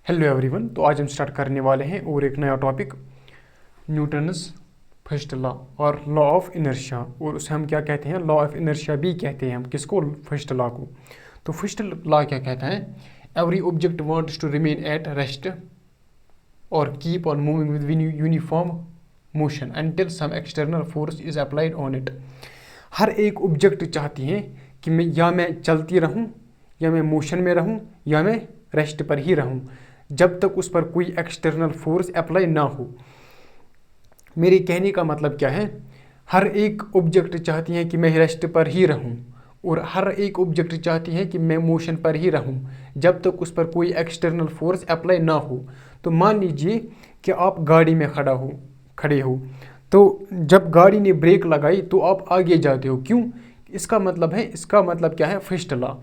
Hello everyone. तो आज हम स्टार्ट करने वाले हैं और एक नया टॉपिक, न्यूटन्स फर्स्ट लॉ और लॉ ऑफ इनर्शिया। और उसे हम क्या कहते हैं, लॉ ऑफ इनर्शिया भी कहते हैं हम किसको, फर्स्ट लॉ को। तो फर्स्ट लॉ क्या कहता है, every object wants to remain at rest और keep on moving with uniform motion until some external force is applied on it. हर एक ऑब्जेक्ट चाहती है कि मैं चलती रहूं, या मैं मोशन में रहूं, या मैं रेस्ट पर ही रहूं, जब तक उस पर कोई एक्सटर्नल फोर्स अप्लाई ना हो। मेरे कहने का मतलब क्या है, हर एक ऑब्जेक्ट चाहती है कि मैं रेस्ट पर ही रहूं, और हर एक ऑब्जेक्ट चाहती है कि मैं मोशन पर ही रहूं, जब तक उस पर कोई एक्सटर्नल फोर्स अप्लाई ना हो। तो मान लीजिए कि आप गाड़ी में खड़े हो, तो जब गाड़ी ने ब्रेक लगाई तो आप आगे जाते हो। क्यों? इसका मतलब क्या है, फर्स्ट लॉ।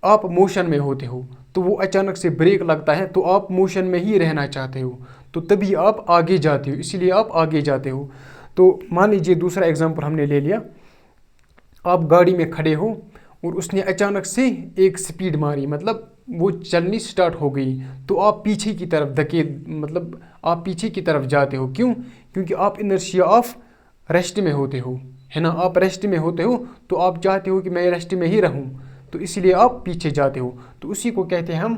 आप मोशन में होते हो तो वो अचानक से ब्रेक लगता है तो आप मोशन में ही रहना चाहते हो, तो तभी आप आगे जाते हो, इसीलिए आप आगे जाते हो। तो मान लीजिए दूसरा एग्जांपल हमने ले लिया, आप गाड़ी में खड़े हो और उसने अचानक से एक स्पीड मारी, मतलब वो चलनी स्टार्ट हो गई, तो आप पीछे की तरफ आप पीछे की तरफ जाते हो। क्यों? क्योंकि आप इनर्शिया ऑफ रेस्ट में होते हो, है ना। आप रेस्ट में होते हो तो आप चाहते हो कि मैं रेस्ट में ही रहूं, तो इसलिए आप पीछे जाते हो। तो उसी को कहते हैं हम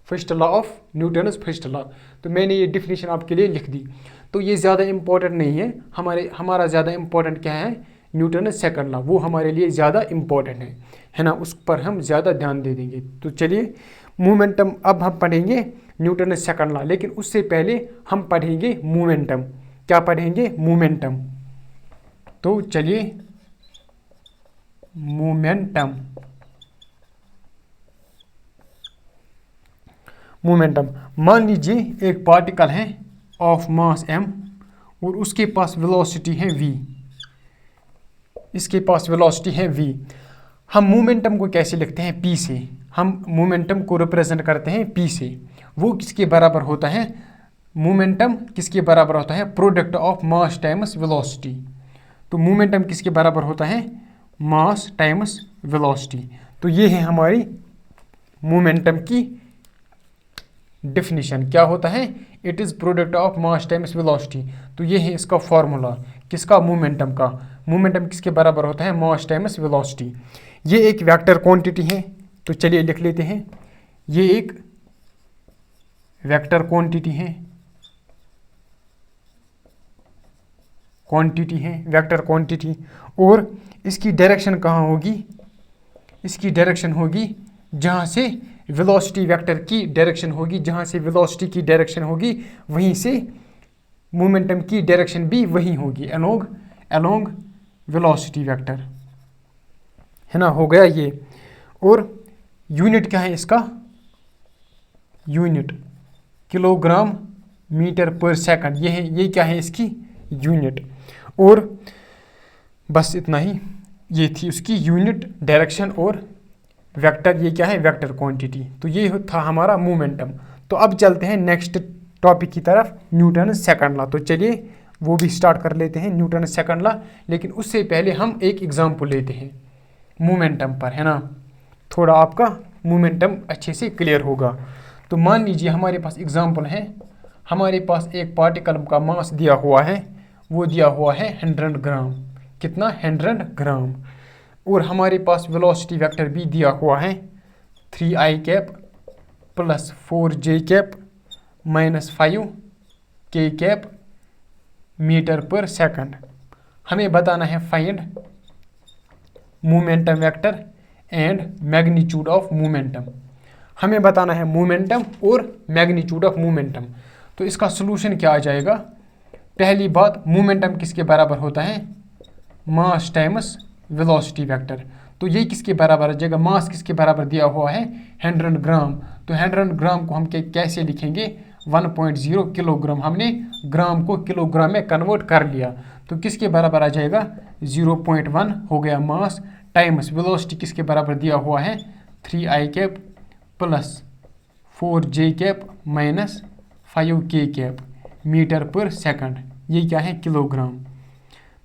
first law of Newton's first law. तो मैंने ये डिफिनीशन आपके लिए लिख दी। तो ये ज़्यादा इंपॉर्टेंट नहीं है, हमारा ज़्यादा इंपॉर्टेंट क्या है, न्यूटन्स सेकंड लॉ, वो हमारे लिए ज़्यादा इंपॉर्टेंट है ना, उस पर हम ज़्यादा ध्यान दे देंगे। तो चलिए मोमेंटम, अब हम पढ़ेंगे न्यूटन्स सेकंड लॉ, लेकिन उससे पहले हम पढ़ेंगे मोमेंटम। क्या पढ़ेंगे? मोमेंटम। तो चलिए मोमेंटम, मान लीजिए एक पार्टिकल है ऑफ मास m और उसके पास वेलोसिटी है v, इसके पास वेलोसिटी है v। हम मोमेंटम को कैसे लिखते हैं? p से। हम मोमेंटम को रिप्रेजेंट करते हैं p से। वो किसके बराबर होता है? मोमेंटम किसके बराबर होता है? Product of mass times velocity. तो मोमेंटम किसके बराबर होता है? मास टाइम्स वेलोसिटी। तो ये है हमारी मोमेंटम की डेफिनेशन। क्या होता है? It is product of mass times velocity. तो ये है इसका फॉर्मूला, किसका? मोमेंटम का। मोमेंटम किसके बराबर होता है? मास टाइम्स वेलोसिटी। ये एक वेक्टर क्वांटिटी है, तो चलिए लिख लेते हैं, ये एक वेक्टर क्वांटिटी है, वेक्टर क्वांटिटी। और इसकी डायरेक्शन कहाँ होगी? इसकी डायरेक्शन होगी जहाँ से वेलोसिटी वेक्टर की डायरेक्शन होगी, जहाँ से वेलोसिटी की डायरेक्शन होगी वहीं से मोमेंटम की डायरेक्शन भी वहीं होगी, अलोंग वेलोसिटी वेक्टर, है ना। हो गया ये। और यूनिट क्या है इसका? यूनिट किलोग्राम मीटर पर सेकंड, ये क्या है इसकी यूनिट। और बस इतना ही, ये थी उसकी यूनिट, डायरेक्शन और वेक्टर। ये क्या है? Vector quantity. तो ये था हमारा मोमेंटम। तो अब चलते हैं नेक्स्ट टॉपिक की तरफ, न्यूटन्स सेकंड लॉ। तो चलिए वो भी स्टार्ट कर लेते हैं, न्यूटन्स सेकंड लॉ। लेकिन उससे पहले हम एक एग्जांपल लेते हैं मोमेंटम पर, है ना, थोड़ा आपका मोमेंटम अच्छे से क्लियर होगा। तो मान लीजिए हमारे पास एग्जाम्पल है, हमारे पास एक पार्टिकल का मास दिया हुआ है, वो दिया हुआ है 100 ग्राम। कितना? 100 ग्राम। और हमारे पास वेलोसिटी वेक्टर भी दिया हुआ है 3i cap plus 4j cap minus 5k cap metre पर सेकंड। हमें बताना है find momentum vector and magnitude of momentum. हमें बताना है मोमेंटम और मैग्नीट्यूड ऑफ मोमेंटम। तो इसका सलूशन क्या आ जाएगा? पहली बात, मोमेंटम किसके बराबर होता है? मास टाइम्स वेलोसिटी वेक्टर। तो ये किसके बराबर आ जाएगा? मास किसके बराबर दिया हुआ है? 100 ग्राम। तो 100 ग्राम को हम कैसे लिखेंगे? 1.0 किलोग्राम। हमने ग्राम को किलोग्राम में कन्वर्ट कर लिया, तो किसके बराबर आ जाएगा? 0.1 हो गया मास टाइम्स वेलोसिटी किसके बराबर दिया हुआ है? 3i cap plus 4j cap minus 5k cap metre पर सेकंड। ये क्या है? किलोग्राम।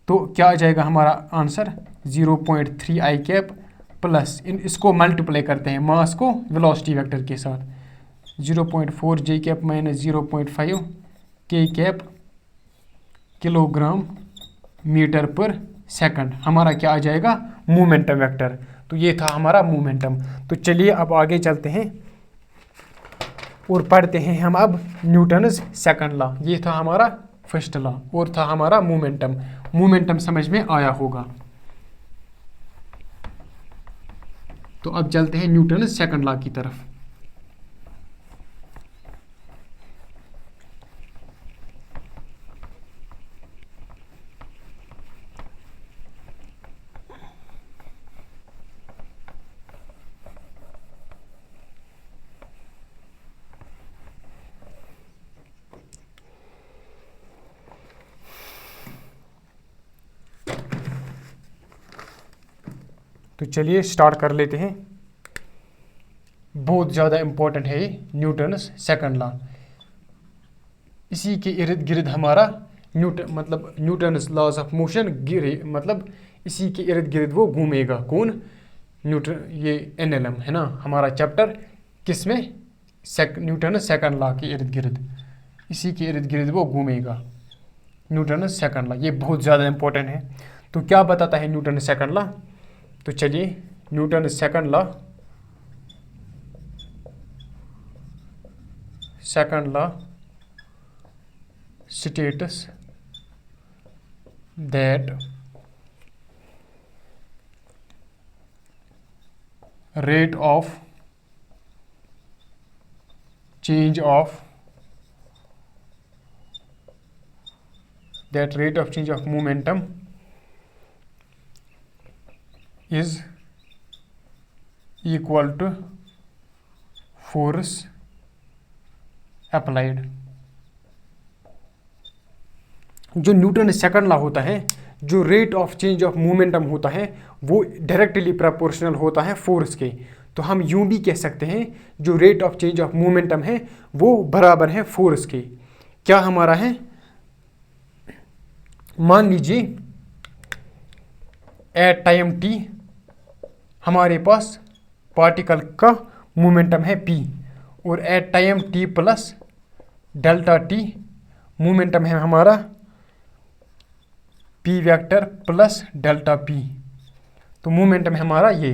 तो क्या आ जाएगा हमारा आंसर? 0.3i कैप प्लस इसको मल्टीप्लाई करते हैं मास को वेलोसिटी वेक्टर के साथ, 0.4 जे कैप माइनस 0.5 के कैप किलोग्राम मीटर पर सेकंड, हमारा क्या आ जाएगा, मोमेंटम वेक्टर। तो ये था हमारा मोमेंटम। तो चलिए अब आगे चलते हैं और पढ़ते हैं हम अब न्यूटन्स सेकंड लॉ। ये था हमारा फर्स्ट लॉ और था हमारा मोमेंटम। मोमेंटम समझ में आया होगा। तो अब चलते हैं न्यूटन्स सेकंड लॉ की तरफ। तो चलिए स्टार्ट कर लेते हैं। बहुत ज़्यादा इम्पोर्टेंट है ये न्यूटन्स सेकंड लॉ। इसी के इर्द गिर्द हमारा न्यूटन्स लॉज ऑफ मोशन मतलब इसी के इर्द गिर्द वो घूमेगा। कौन, न्यूटन, ये एनएलएम है ना हमारा चैप्टर, किसमें, न्यूटन्स सेकंड लॉ के इर्द गिर्द, इसी के इर्द गिर्द वो घूमेगा न्यूटन्स सेकंड लॉ। ये बहुत ज़्यादा इम्पोर्टेंट है। तो क्या बताता है न्यूटन्स सेकंड लॉ? तो चलिए Newton's second law states that rate of change of momentum is equal to force applied। जो न्यूटन सेकंड लॉ होता है, जो rate of change of momentum होता है वो डायरेक्टली प्रोपोर्शनल होता है फोर्स के। तो हम यूं भी कह सकते हैं जो rate of change of momentum है वो बराबर है फोर्स के। क्या हमारा है, मान लीजिए एट टाइम टी हमारे पास पार्टिकल का मोमेंटम है p, और at time t plus delta T momentum है हमारा p vector plus delta p। तो मोमेंटम है हमारा ये।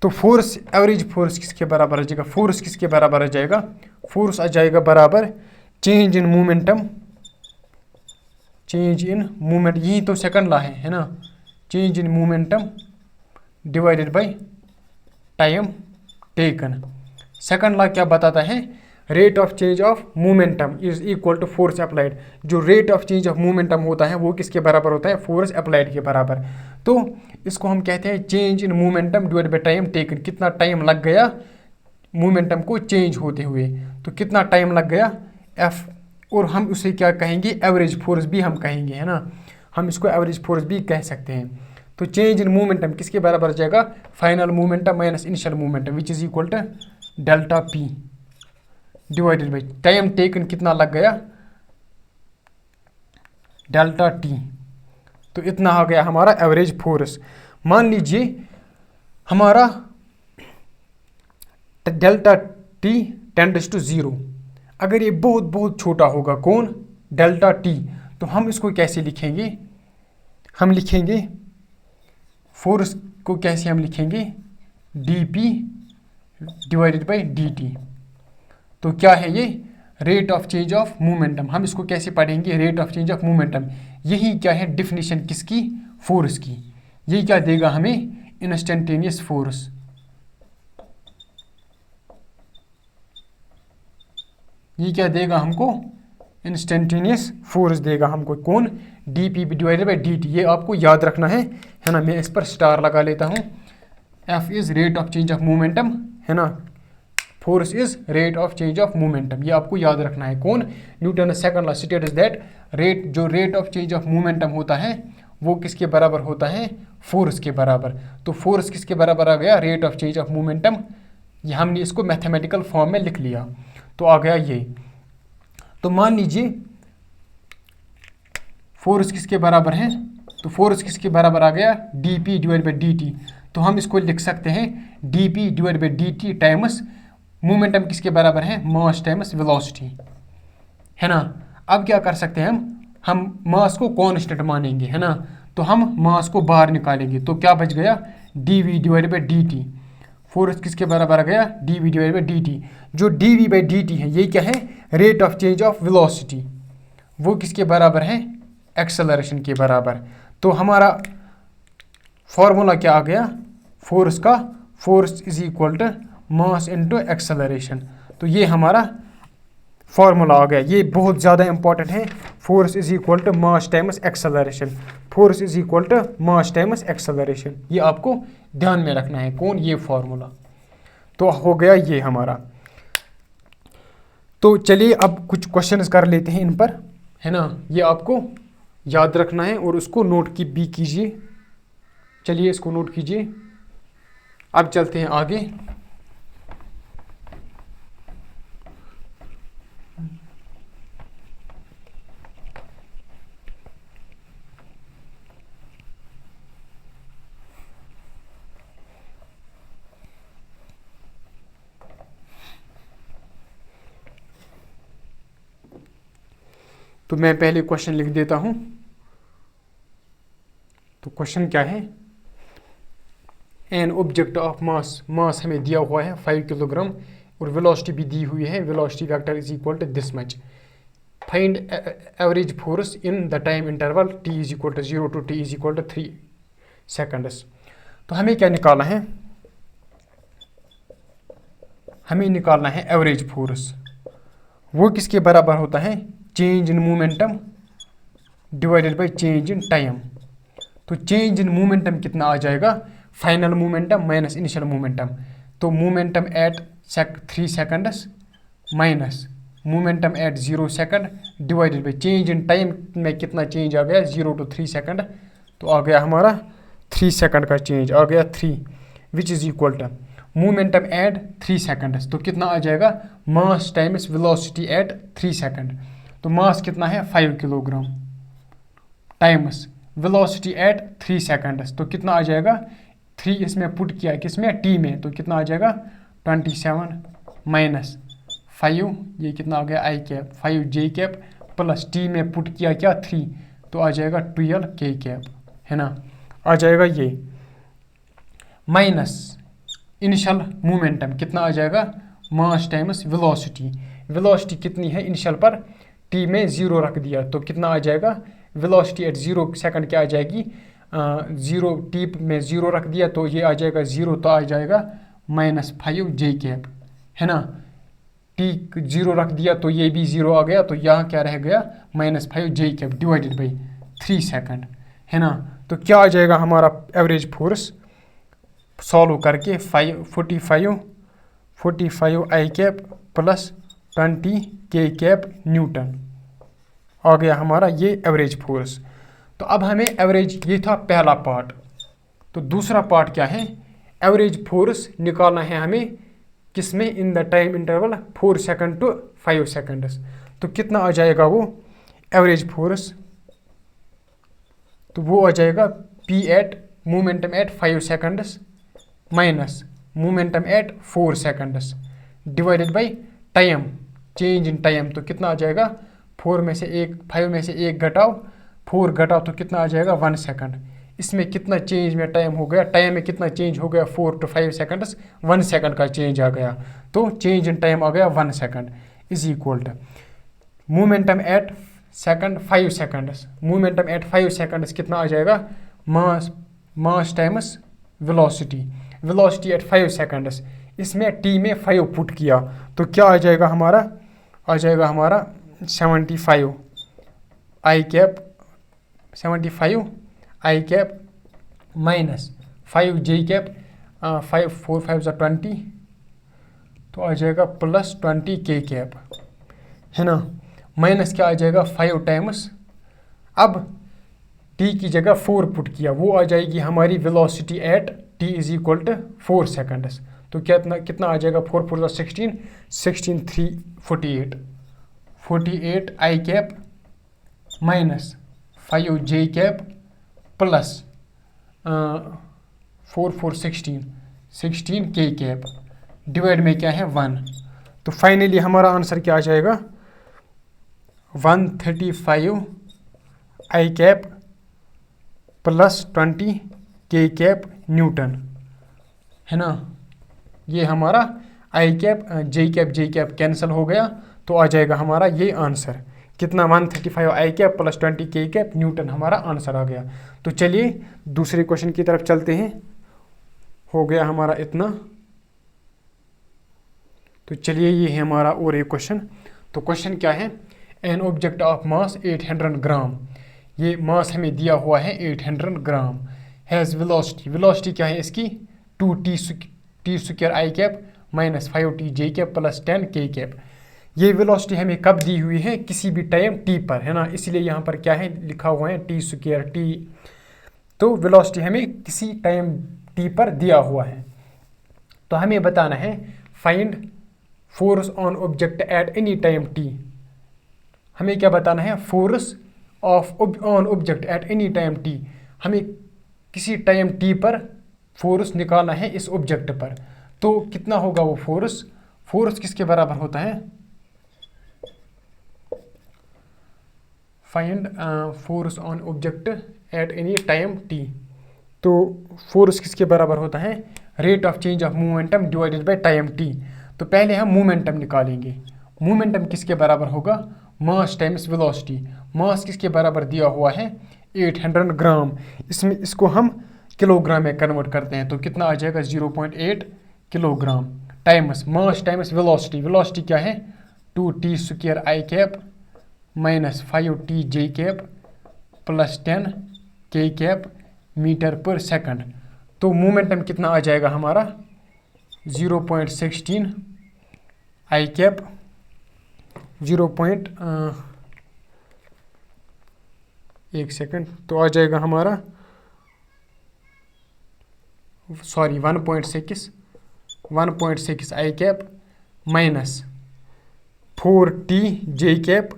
तो फोर्स, एवरेज फोर्स किसके बराबर आ जाएगा, फोर्स किसके बराबर आ जाएगा, फोर्स आ जाएगा बराबर चेंज इन मोमेंटम, यही तो सेकंड लॉ है ना, change in momentum divided by time taken. Second law क्या बताता है, rate of change of momentum is equal to force applied. जो rate of change of momentum होता है वो किसके बराबर होता है, फोर्स अप्लाइड के बराबर। तो इसको हम कहते हैं change in momentum divided by time taken. कितना टाइम लग गया मोमेंटम को चेंज होते हुए, तो कितना टाइम लग गया एफ, और हम उसे क्या कहेंगे, एवरेज फोर्स भी हम कहेंगे, है ना, हम इसको एवरेज फोर्स भी कह सकते हैं। तो चेंज इन मोमेंटम किसके बराबर हो जाएगा, final momentum minus initial momentum which is equal to delta P divided by time taken कितना लग गया, डेल्टा टी। तो इतना आ गया हमारा एवरेज फोर्स। मान लीजिए हमारा डेल्टा टी टेंड्स टू 0, अगर ये बहुत बहुत छोटा होगा, कौन, डेल्टा टी, तो हम इसको कैसे लिखेंगे, हम लिखेंगे फोर्स को कैसे हम लिखेंगे, D P divided by D T. तो क्या है ये, rate of change of momentum. हम इसको कैसे पढ़ेंगे, rate of change of momentum. यही क्या है डिफिनीशन किसकी, फोर्स की। यही क्या देगा हमें, इंस्टेंटेनियस फोर्स। ये क्या देगा हमको, इंस्टेंटेनियस फोर्स देगा हमको, कौन, D P divided by D T. ये आपको याद रखना है ना। मैं इस पर स्टार लगा लेता हूँ। F is rate of change of momentum, है ना, force is rate of change of momentum. ये आपको याद रखना है। कौन, Newton second law states that rate, जो rate of change of momentum होता है वो किसके बराबर होता है, फोर्स के बराबर। तो फोर्स किसके बराबर आ गया, rate of change of momentum. ये हमने इसको मैथमेटिकल फॉर्म में लिख लिया, तो आ गया ये। तो मान लीजिए फोर्स किसके बराबर है, तो फोर्स किसके बराबर आ गया, D P divide by D T. तो हम इसको लिख सकते हैं D P divide by D T times momentum किसके बराबर है, मास टाइम्स वेलोसिटी, है ना। अब क्या कर सकते हैं हम मास को कांस्टेंट मानेंगे, है ना, तो हम मास को बाहर निकालेंगे, तो क्या बच गया, dv divide by dt। Force किसके बराबर आ गया, dv डिवाइड बाई dt। जो dv बाई dt है ये क्या है, rate of change of velocity, वो किसके बराबर है, एक्सेलरेशन के बराबर। तो हमारा फॉर्मूला क्या आ गया फोर्स का, force is equal to mass into acceleration. तो ये हमारा फॉर्मूला आ गया, ये बहुत ज़्यादा इंपॉर्टेंट है। Force is equal to mass times acceleration, force is equal to mass times acceleration, ये आपको ध्यान में रखना है, कौन, ये फॉर्मूला। तो हो गया ये हमारा। तो चलिए अब कुछ क्वेश्चंस कर लेते हैं इन पर, है ना, ये आपको याद रखना है और उसको नोट की भी कीजिए। चलिए इसको नोट कीजिए। अब चलते हैं आगे। तो मैं पहले क्वेश्चन लिख देता हूं। तो क्वेश्चन क्या है, एन ऑब्जेक्ट ऑफ मास, मास हमें दिया हुआ है 5 किलोग्राम और वेलोसिटी भी दी हुई है, velocity vector is equal to this much. Find average force in the time interval t is equal to 0 to t is equal to 3 seconds. तो हमें क्या निकालना है, हमें निकालना है एवरेज फोर्स। वो किसके बराबर होता है, change in momentum divided by change in time. तो चेंज इन मोमेंटम कितना आ जाएगा, final momentum minus initial momentum. तो momentum at 3 seconds minus momentum at 0 second divided by change in time में कितना चेंज आ गया, 0 टू 3 सेकंड। तो आ गया हमारा 3 सेकंड का चेंज आ गया 3, which is equal to momentum at 3 seconds. तो कितना आ जाएगा, mass times velocity at 3 second. तो मास कितना है 5 kilogram times velocity at 3 seconds. तो कितना आ जाएगा, 3 इसमें पुट किया किसमें, टी में, तो कितना आ जाएगा 27 माइनस 5, ये कितना आ गया आई कैप 5 जे कैप प्लस टी में पुट किया क्या 3, तो आ जाएगा 12 के कैप, है ना, आ जाएगा ये माइनस इनिशियल मोमेंटम कितना आ जाएगा, मास टाइम्स वेलोसिटी। वेलोसिटी कितनी है इनिशियल पर, टी में 0 रख दिया, तो कितना आ जाएगा, वेलोसिटी एट 0 सेकंड क्या आ जाएगी, 0 टी में 0 रख दिया तो ये आ जाएगा 0, तो आ जाएगा माइनस 5 जे कैप, है ना। टी 0 रख दिया तो ये भी 0 आ गया, तो यहाँ क्या रह गया minus 5 J cap divided by 3 second, है ना। तो क्या आ जाएगा हमारा एवरेज फोर्स, सॉल्व करके 45 आई कैप प्लस 20 के कैप न्यूटन आ गया हमारा ये एवरेज फोर्स। तो अब हमें एवरेज, ये था पहला पार्ट। तो दूसरा पार्ट क्या है, एवरेज फोर्स निकालना है हमें किसमें, in the time interval 4 second to 5 seconds. तो कितना आ जाएगा वो एवरेज फोर्स, तो वो आ जाएगा P at momentum at 5 seconds minus momentum at 4 seconds divided by time, change in time. तो कितना आ जाएगा, 5 में से एक घटाओ 4 घटाओ तो कितना आ जाएगा 1 सेकंड। इसमें कितना चेंज में टाइम हो गया, टाइम में कितना चेंज हो गया 4 टू 5 सेकंड्स, 1 सेकंड का चेंज आ गया। तो चेंज इन टाइम आ गया 1 second is equal to momentum at second 5 seconds, momentum at 5 seconds कितना आ जाएगा, mass times velocity, velocity at 5 seconds. इसमें टी में 5 पुट किया तो क्या आ जाएगा हमारा, आ जाएगा हमारा 75 आई कैप, 75 आई कैप माइनस 5 जे कैप, 5 4 5 20, तो आ जाएगा प्लस 20 के कैप, है ना, माइनस क्या आ जाएगा 5 टाइम्स। अब टी की जगह 4 पुट किया, वो आ जाएगी हमारी velocity at T is equal to 4 seconds. तो कितना आ जाएगा, 4 4 16, 16 3 48 आई कैप माइनस 5 जे कैप प्लस 4 4 16 के कैप, डिवाइड में क्या है 1। तो फाइनली हमारा आंसर क्या आ जाएगा 135 आई कैप प्लस 20 के कैप न्यूटन, है ना। ये हमारा आई कैप जे कैप कैंसिल हो गया, तो आ जाएगा हमारा ये आंसर कितना 135 आई कैप प्लस 20 के कैप न्यूटन हमारा आंसर आ गया। तो चलिए दूसरे क्वेश्चन की तरफ चलते हैं। हो गया हमारा इतना। तो चलिए ये है हमारा और एक क्वेश्चन। तो क्वेश्चन क्या है, एन ऑब्जेक्ट ऑफ मास 800 ग्राम, ये मास हमें दिया हुआ है 800 ग्राम, हैज़ वेलोसिटी, वेलोसिटी क्या है इसकी 2t स्क्वायर आई कैप माइनस 5t जे कैप प्लस 10 के कैप। ये वेलोसिटी हमें कब दी हुई है, किसी भी टाइम t पर, है ना। इसलिए यहाँ पर क्या है लिखा हुआ है t स्क्वायर t। तो वेलोसिटी हमें किसी टाइम t पर दिया हुआ है। तो हमें बताना है find force on object eight any time t। हमें क्या बताना है, force of on object eight any time t। हमें किसी टाइम t पर फोर्स निकालना है इस ऑब्जेक्ट पर। तो कितना होगा वो फोर्स, फोर्स किसके बराबर होता है, find force on object eight any time t। तो फोर्स किसके बराबर होता है, rate of change of momentum divided by time t। तो पहले हम मोमेंटम निकालेंगे। मोमेंटम किसके बराबर होगा, मास टाइम्स वेलोसिटी। मास किसके बराबर दिया हुआ है 800 ग्राम, इसमें इसको हम किलोग्राम में कन्वर्ट करते हैं। तो कितना आ जाएगा 0.8 किलोग्राम टाइम्स मास टाइम्स वेलोसिटी। वेलोसिटी क्या है 2t स्क्वायर आई कैप माइनस 5t जे कैप प्लस 10 के कैप मीटर पर सेकंड। तो मोमेंटम कितना आ जाएगा हमारा 0.16 आई कैप 1 सेकंड, तो आ जाएगा हमारा 1.6 आई कैप माइनस 4t जे कैप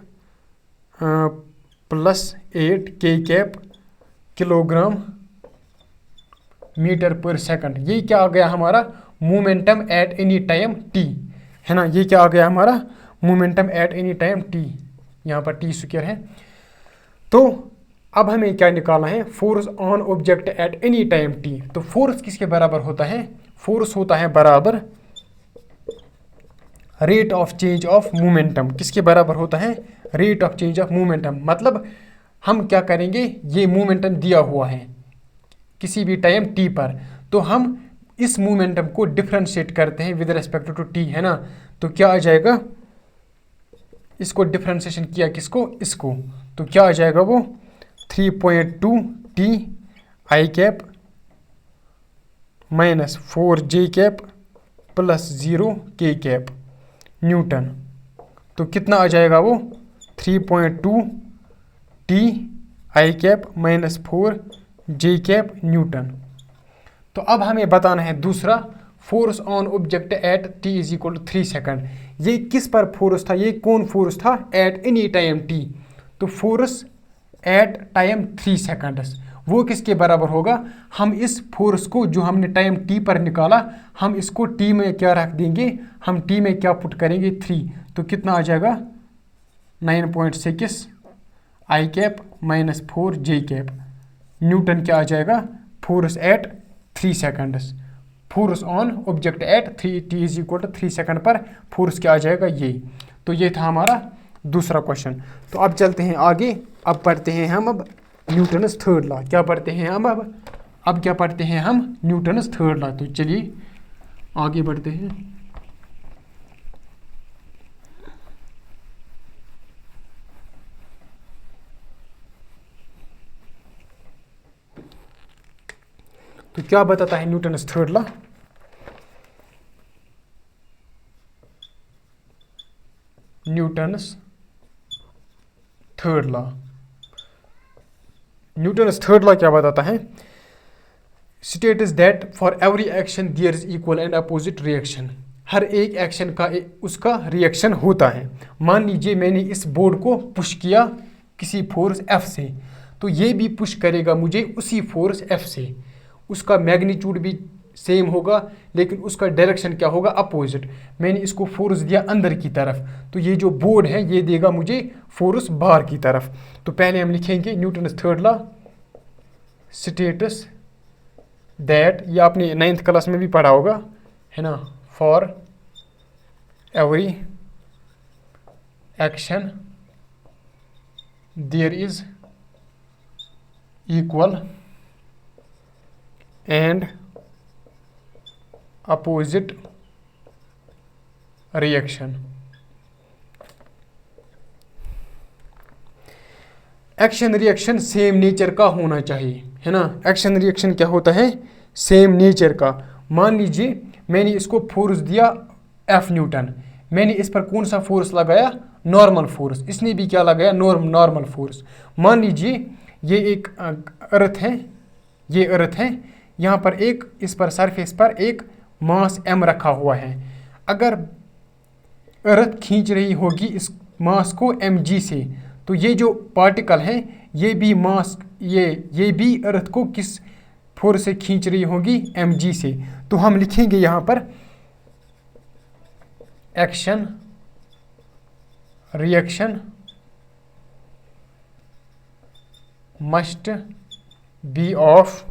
प्लस 8 के कैप किलोग्राम मीटर पर सेकंड। ये क्या आ गया हमारा momentum eight any time t, है ना। ये क्या आ गया हमारा momentum eight any time t, यहाँ पर t स्क्वायर है। तो अब हमें क्या निकालना है, force on object eight any time t। तो फोर्स किसके बराबर होता है, फोर्स होता है बराबर rate of change of momentum. किसके बराबर होता है, rate of change of momentum. मतलब हम क्या करेंगे, ये मोमेंटम दिया हुआ है किसी भी टाइम t पर, तो हम इस मोमेंटम को डिफरेंशिएट करते हैं विद रिस्पेक्ट टू t, है ना। तो क्या आ जाएगा, इसको डिफरेंशिएशन किया किसको, इसको, तो क्या आ जाएगा वो 3.2t I cap minus 4j cap plus 0 k cap Newton. तो कितना आ जाएगा वो 3.2t I cap minus 4j cap Newton. तो अब हमें बताना है दूसरा, force on object at t is equal to 3 second. ये किस पर फोर्स था, ये कौन फोर्स था, एट एनी टाइम t। तो फोर्स एट टाइम 3 सेकंड्स, वो किसके बराबर होगा, हम इस फोर्स को जो हमने टाइम t पर निकाला, हम इसको t में क्या रख देंगे, हम t में क्या पुट करेंगे 3। तो कितना आ जाएगा 9.6 I cap minus 4j cap Newton. क्या आ जाएगा force at 3 seconds, force on object at 3t is equal to 3 second पर फोर्स क्या आ जाएगा ये। तो ये था हमारा दूसरा क्वेश्चन। तो अब चलते हैं आगे, अब पढ़ते हैं हम अब न्यूटन्स थर्ड लॉ। क्या पढ़ते हैं हम अब क्या पढ़ते हैं हम, न्यूटन्स थर्ड लॉ। तो चलिए आगे बढ़ते हैं। तो क्या बताता है Newton's third law, Newton's third law. Newton's third law क्या बताता है, state is that for every action there is equal and opposite reaction. हर एक एक्शन का उसका रिएक्शन होता है। मान लीजिए मैंने इस बोर्ड को पुश किया किसी फोर्स F से, तो ये भी पुश करेगा मुझे उसी फोर्स F से, उसका मैग्नीट्यूड भी सेम होगा लेकिन उसका डायरेक्शन क्या होगा, अपोजिट। मैंने इसको फोर्स दिया अंदर की तरफ, तो ये जो बोर्ड है ये देगा मुझे फोर्स बाहर की तरफ। तो पहले हम लिखेंगे Newton's third law status that, ये आपने 9th क्लास में भी पढ़ा होगा, है ना, for every action there is equal and opposite reaction. Action reaction same nature का होना चाहिए, है ना। एक्शन रिएक्शन क्या होता है, सेम नेचर का। मान लीजिए मैंने इसको फोर्स दिया F न्यूटन, मैंने इस पर कौन सा फोर्स लगाया, नॉर्मल फोर्स, इसने भी क्या लगाया, नॉर्मल फोर्स। मान लीजिए ये एक अर्थ है, ये अर्थ है, यहाँ पर एक इस पर सरफेस पर एक मास m रखा हुआ है। अगर अर्थ खींच रही होगी इस मास को mg से, तो ये जो पार्टिकल है ये भी मास, ये भी अर्थ को किस फोर्स से खींच रही होगी, mg से। तो हम लिखेंगे यहाँ पर action reaction must be of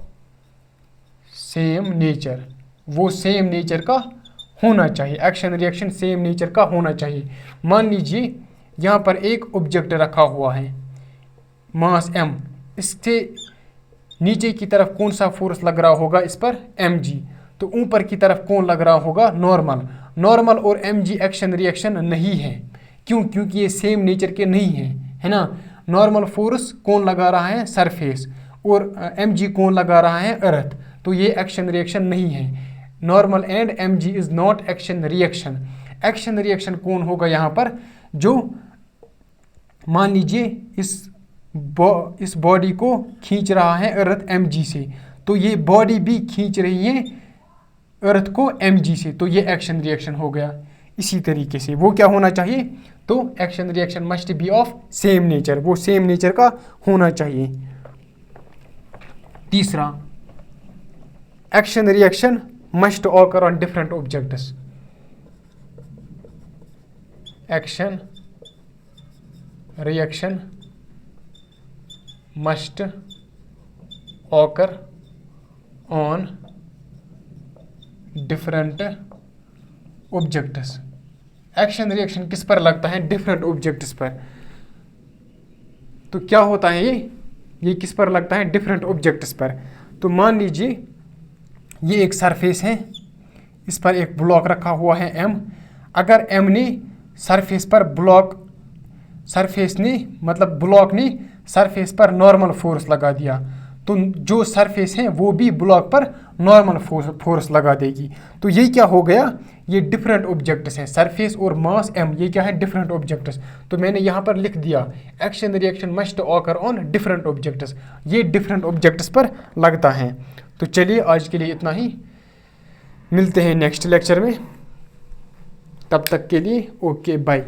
same nature, वो सेम नेचर का होना चाहिए। एक्शन रिएक्शन सेम नेचर का होना चाहिए। मान लीजिए यहाँ पर एक ऑब्जेक्ट रखा हुआ है मास m, इससे नीचे की तरफ कौन सा फोर्स लग रहा होगा, इस पर mg। तो ऊपर की तरफ कौन लग रहा होगा, नॉर्मल और mg एक्शन रिएक्शन नहीं है। क्यों, क्योंकि ये सेम नेचर के नहीं है, है ना। नॉर्मल फोर्स कौन लगा रहा है, सरफेस, और mg कौन लगा रहा है, अर्थ। तो ये एक्शन रिएक्शन नहीं है। Normal and mg is not action reaction. Action reaction कौन होगा यहाँ पर, जो मान लीजिए इस बॉडी को खींच रहा है अर्थ mg से, तो ये बॉडी भी खींच रही है अर्थ को mg से, तो ये एक्शन रिएक्शन हो गया। इसी तरीके से वो क्या होना चाहिए, तो action reaction must be of same nature, वो सेम नेचर का होना चाहिए। तीसरा, action reaction must occur on different objects. Action reaction must occur on different objects. Action reaction किस पर लगता है, डिफरेंट ऑब्जेक्ट्स पर। तो क्या होता है ये किस पर लगता है, डिफरेंट ऑब्जेक्ट्स पर। तो मान लीजिए ये एक सरफेस है, इस पर एक ब्लॉक रखा हुआ है m। अगर m ने सरफेस पर ब्लॉक ने सरफेस पर नॉर्मल फोर्स लगा दिया, तो जो सरफेस है वो भी ब्लॉक पर नॉर्मल फोर्स लगा देगी। तो ये क्या हो गया, ये डिफरेंट ऑब्जेक्ट्स हैं, सरफेस और मास m, ये क्या है, डिफरेंट ऑब्जेक्ट्स। तो मैंने यहाँ पर लिख दिया action reaction must occur on different objects, ये डिफरेंट ऑब्जेक्ट्स पर लगता है। तो चलिए आज के लिए इतना ही, मिलते हैं नेक्स्ट लेक्चर में, तब तक के लिए ओके बाय।